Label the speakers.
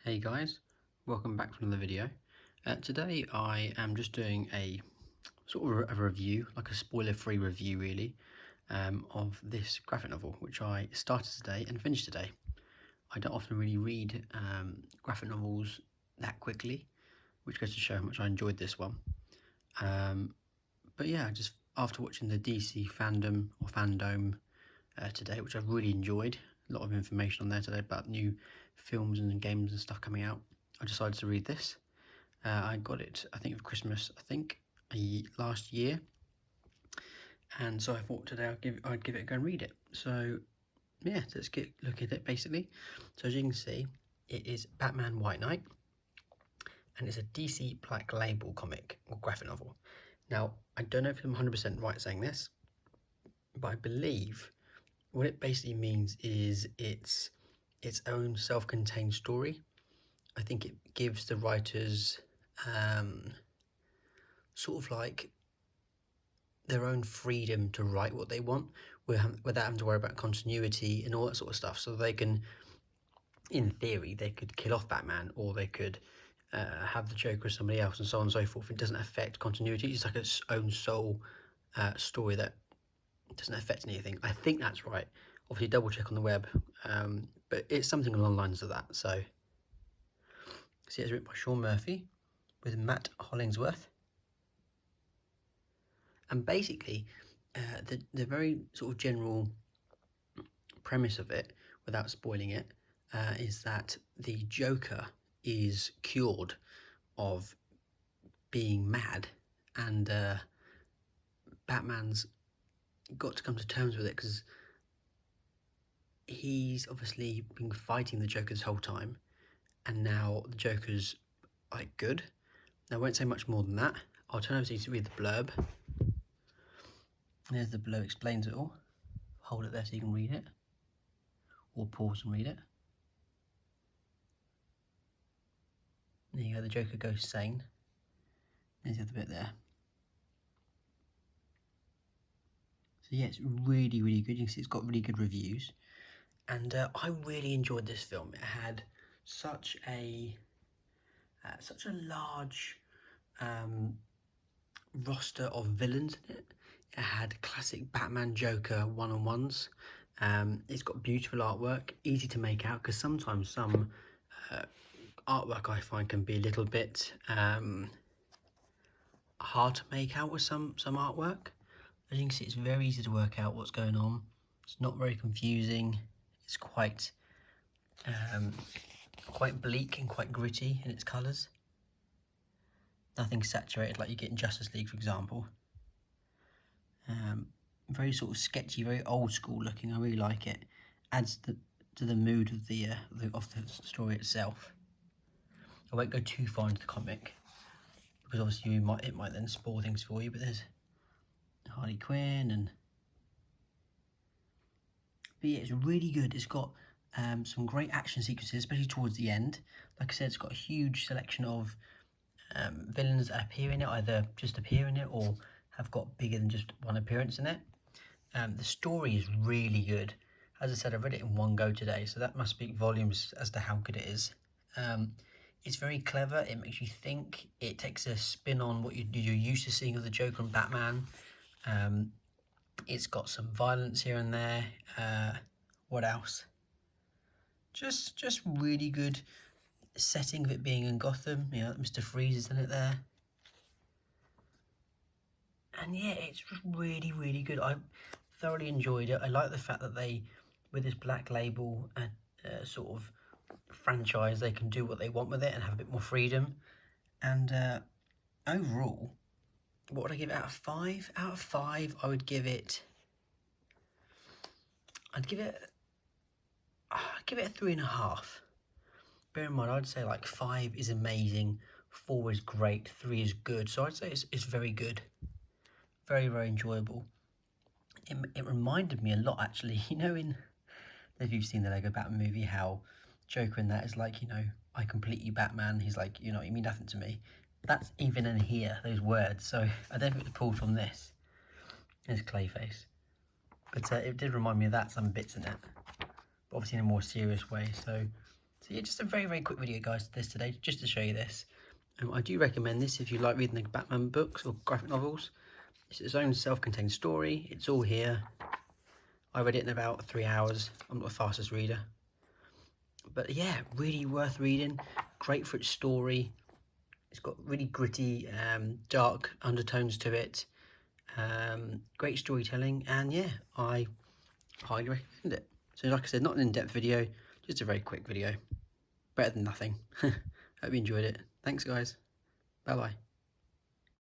Speaker 1: Hey guys, welcome back to another video. Today I am just doing a sort of a review, like a spoiler-free review really, of this graphic novel, which I started today and finished today. I don't often really read graphic novels that quickly, which goes to show how much I enjoyed this one. But yeah, just after watching the DC fandom today, which I've really enjoyed, a lot of information on there today about new films and games and stuff coming out, I decided to read this. I got it, I think, for Christmas, last year, and so I thought today I'd give it a go and read it. So yeah, let's look at it basically. So as you can see, it is Batman White Knight, and it's a DC Black Label comic or graphic novel. Now, I don't know if I'm 100% right saying this, but I believe what it basically means is it's its own self-contained story. I think it gives the writers sort of like their own freedom to write what they want without having to worry about continuity and all that sort of stuff. So they can, in theory, they could kill off Batman, or they could have the Joker as somebody else, and so on and so forth. It doesn't affect continuity. It's like its own sole story that doesn't affect anything. I think that's right. Obviously, double check on the web, but it's something along the lines of that. So it's written by Sean Murphy with Matt Hollingsworth. And basically, the very sort of general premise of it, without spoiling it, is that the Joker is cured of being mad, and Batman's got to come to terms with it because he's obviously been fighting the Joker this whole time, and now the Joker's like good. Now, I won't say much more than that. I'll turn over to you to read the blurb. There's the blurb, explains it all. Hold it there so you can read it, or pause and read it. There you go, the Joker goes sane. There's the other bit there. So yeah, it's really, really good. You can see it's got really good reviews. And I really enjoyed this film. It had such a large roster of villains in it. It had classic Batman Joker one-on-ones. It's got beautiful artwork, easy to make out, because sometimes some artwork I find can be a little bit hard to make out with some artwork. As you can see, it's very easy to work out what's going on. It's not very confusing. It's quite bleak and quite gritty in its colours. Nothing saturated like you get in Justice League, for example. Very sort of sketchy, very old school looking. I really like it. Adds to the mood of the story itself. I won't go too far into the comic because obviously it might then spoil things for you. But there's Harley Quinn but yeah, it's really good. It's got some great action sequences, especially towards the end. Like I said, it's got a huge selection of villains that appear in it, either just appear in it or have got bigger than just one appearance in it. The story is really good. As I said, I read it in one go today, so that must speak volumes as to how good it is. It's very clever. It makes you think. It takes a spin on what you're used to seeing of the Joker and Batman. It's got some violence here and there. What else? Just really good setting of it being in Gotham. You know, Mr. Freeze is in it there. And yeah, it's just really, really good. I thoroughly enjoyed it. I like the fact that they, with this Black Label sort of franchise, they can do what they want with it and have a bit more freedom. And overall, what would I give it out of 5? Out of 5, I would give it... I'd give it a 3.5. Bear in mind, I'd say like 5 is amazing, 4 is great, 3 is good. So I'd say it's very good. Very, very enjoyable. It reminded me a lot, actually. You know, if you've seen the Lego Batman movie, how Joker in that is like, you know, I complete you, Batman. He's like, you know, you mean nothing to me. That's even in here, those words. So I don't think it was pulled from this. There's Clayface. But it did remind me of that, some bits in it. But obviously in a more serious way. So So yeah, just a very quick video, guys, this today, just to show you this. I do recommend this if you like reading the Batman books or graphic novels. It's its own self-contained story. It's all here. I read it in about 3 hours. I'm not the fastest reader. But yeah, really worth reading. Great for its story. It's got really gritty, dark undertones to it. Great storytelling. And yeah, I highly recommend it. So like I said, not an in-depth video, just a very quick video. Better than nothing. Hope you enjoyed it. Thanks, guys. Bye-bye.